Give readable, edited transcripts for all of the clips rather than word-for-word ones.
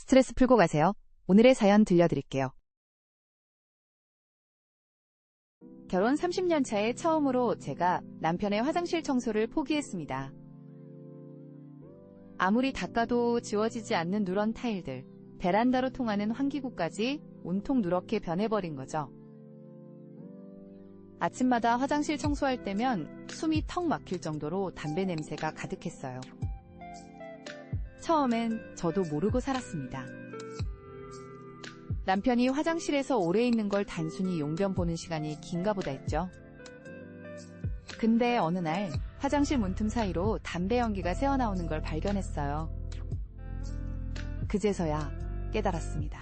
스트레스 풀고 가세요. 오늘의 사연 들려드릴게요. 결혼 30년 차에 처음으로 제가 남편의 화장실 청소를 포기했습니다. 아무리 닦아도 지워지지 않는 누런 타일들, 베란다로 통하는 환기구까지 온통 누렇게 변해버린 거죠. 아침마다 화장실 청소할 때면 숨이 턱 막힐 정도로 담배 냄새가 가득했어요. 처음엔 저도 모르고 살았습니다. 남편이 화장실에서 오래 있는 걸 단순히 용변 보는 시간이 긴가 보다 했죠. 근데 어느 날 화장실 문틈 사이로 담배 연기가 새어나오는 걸 발견했어요. 그제서야 깨달았습니다.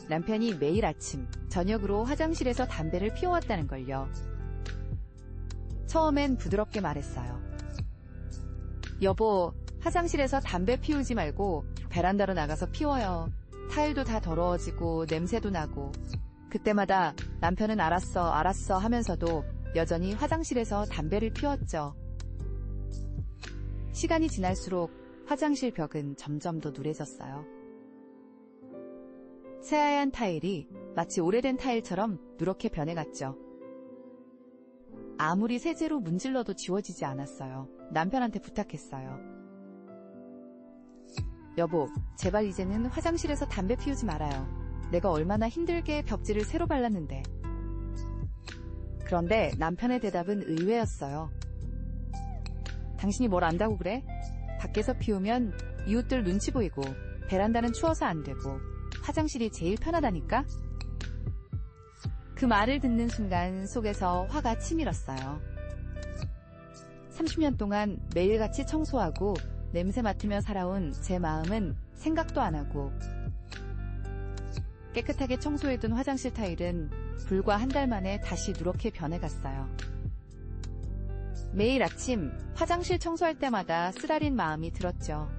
남편이 매일 아침, 저녁으로 화장실에서 담배를 피워왔다는 걸요. 처음엔 부드럽게 말했어요. 여보, 화장실에서 담배 피우지 말고 베란다로 나가서 피워요. 타일도 다 더러워지고 냄새도 나고. 그때마다 남편은 알았어 하면서도 여전히 화장실에서 담배를 피웠죠. 시간이 지날수록 화장실 벽은 점점 더 누래졌어요. 새하얀 타일이 마치 오래된 타일처럼 누렇게 변해갔죠. 아무리 세제로 문질러도 지워지지 않았어요. 남편한테 부탁했어요. 여보, 제발 이제는 화장실에서 담배 피우지 말아요. 내가 얼마나 힘들게 벽지를 새로 발랐는데. 그런데 남편의 대답은 의외였어요. 당신이 뭘 안다고 그래? 밖에서 피우면 이웃들 눈치 보이고 베란다는 추워서 안 되고 화장실이 제일 편하다니까? 그 말을 듣는 순간 속에서 화가 치밀었어요. 30년 동안 매일같이 청소하고 냄새 맡으며 살아온 제 마음은 생각도 안 하고 깨끗하게 청소해둔 화장실 타일은 불과 한 달 만에 다시 누렇게 변해갔어요. 매일 아침 화장실 청소할 때마다 쓰라린 마음이 들었죠.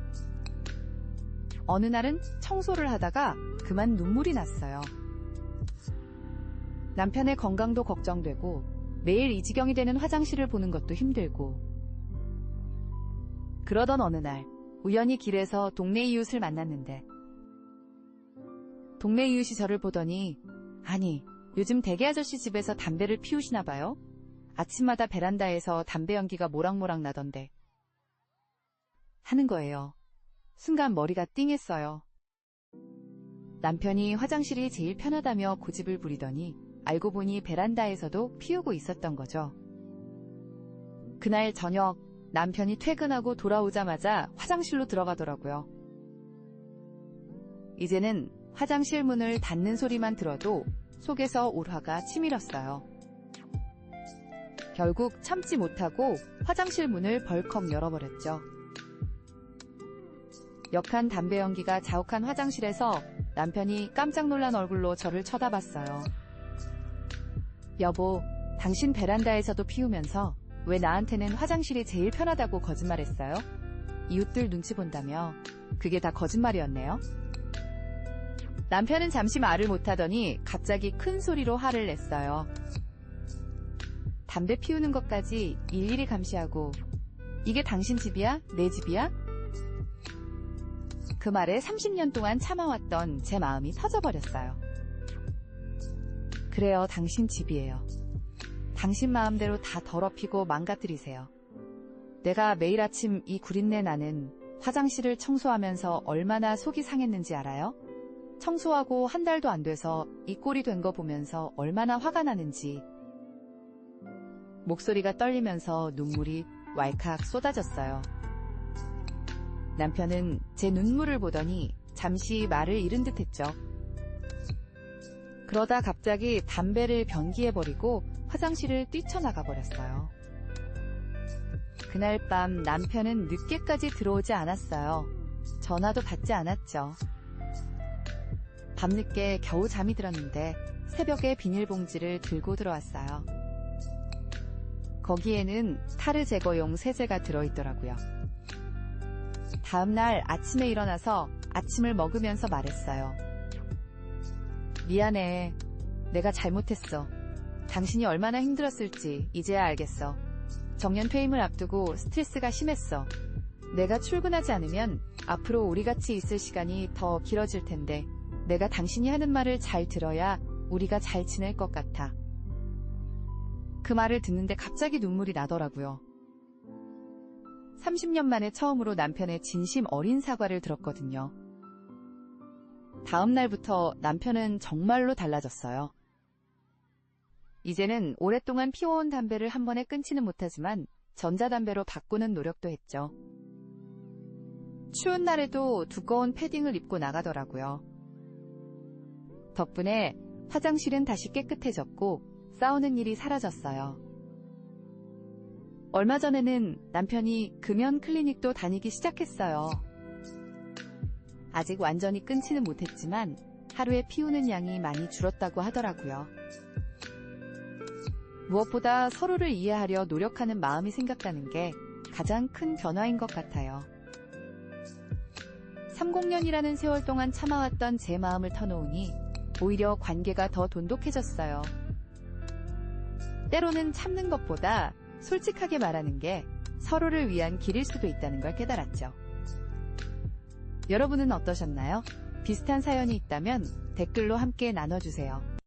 어느 날은 청소를 하다가 그만 눈물이 났어요. 남편의 건강도 걱정되고 매일 이 지경이 되는 화장실을 보는 것도 힘들고. 그러던 어느 날 우연히 길에서 동네 이웃을 만났는데 동네 이웃이 저를 보더니 아니, 요즘 대개 아저씨 집에서 담배를 피우시나 봐요? 아침마다 베란다에서 담배 연기가 모락모락 나던데 하는 거예요. 순간 머리가 띵했어요. 남편이 화장실이 제일 편하다며 고집을 부리더니 알고 보니 베란다에서도 피우고 있었던 거죠. 그날 저녁 남편이 퇴근하고 돌아오자마자 화장실로 들어가더라고요. 이제는 화장실 문을 닫는 소리만 들어도 속에서 울화가 치밀었어요. 결국 참지 못하고 화장실 문을 벌컥 열어버렸죠. 역한 담배 연기가 자욱한 화장실에서 남편이 깜짝 놀란 얼굴로 저를 쳐다봤어요. 여보, 당신 베란다에서도 피우면서 왜 나한테는 화장실이 제일 편하다고 거짓말했어요? 이웃들 눈치 본다며 그게 다 거짓말이었네요. 남편은 잠시 말을 못하더니 갑자기 큰 소리로 화를 냈어요. 담배 피우는 것까지 일일이 감시하고 이게 당신 집이야? 내 집이야? 그 말에 30년 동안 참아왔던 제 마음이 터져버렸어요. 그래요, 당신 집이에요. 당신 마음대로 다 더럽히고 망가뜨리세요. 내가 매일 아침 이 구린내 나는 화장실을 청소하면서 얼마나 속이 상했는지 알아요? 청소하고 한 달도 안 돼서 이 꼴이 된 거 보면서 얼마나 화가 나는지. 목소리가 떨리면서 눈물이 왈칵 쏟아졌어요. 남편은 제 눈물을 보더니 잠시 말을 잃은 듯 했죠. 그러다 갑자기 담배를 변기해버리고 화장실을 뛰쳐나가 버렸어요. 그날 밤 남편은 늦게까지 들어오지 않았어요. 전화도 받지 않았죠. 밤늦게 겨우 잠이 들었는데 새벽에 비닐봉지를 들고 들어왔어요. 거기에는 타르 제거용 세제가 들어있더라고요. 다음날 아침에 일어나서 아침을 먹으면서 말했어요. 미안해. 내가 잘못했어. 당신이 얼마나 힘들었을지 이제야 알겠어. 정년 퇴임을 앞두고 스트레스가 심했어. 내가 출근하지 않으면 앞으로 우리 같이 있을 시간이 더 길어질 텐데 내가 당신이 하는 말을 잘 들어야 우리가 잘 지낼 것 같아. 그 말을 듣는데 갑자기 눈물이 나더라고요. 30년 만에 처음으로 남편의 진심 어린 사과를 들었거든요. 다음 날부터 남편은 정말로 달라졌어요. 이제는 오랫동안 피워온 담배를 한 번에 끊지는 못하지만 전자담배로 바꾸는 노력도 했죠. 추운 날에도 두꺼운 패딩을 입고 나가더라고요. 덕분에 화장실은 다시 깨끗해졌고 싸우는 일이 사라졌어요. 얼마 전에는 남편이 금연 클리닉도 다니기 시작했어요. 아직 완전히 끊지는 못했지만 하루에 피우는 양이 많이 줄었다고 하더라고요. 무엇보다 서로를 이해하려 노력하는 마음이 생겼다는 게 가장 큰 변화인 것 같아요. 30년이라는 세월 동안 참아왔던 제 마음을 터놓으니 오히려 관계가 더 돈독해졌어요. 때로는 참는 것보다 솔직하게 말하는 게 서로를 위한 길일 수도 있다는 걸 깨달았죠. 여러분은 어떠셨나요? 비슷한 사연이 있다면 댓글로 함께 나눠주세요.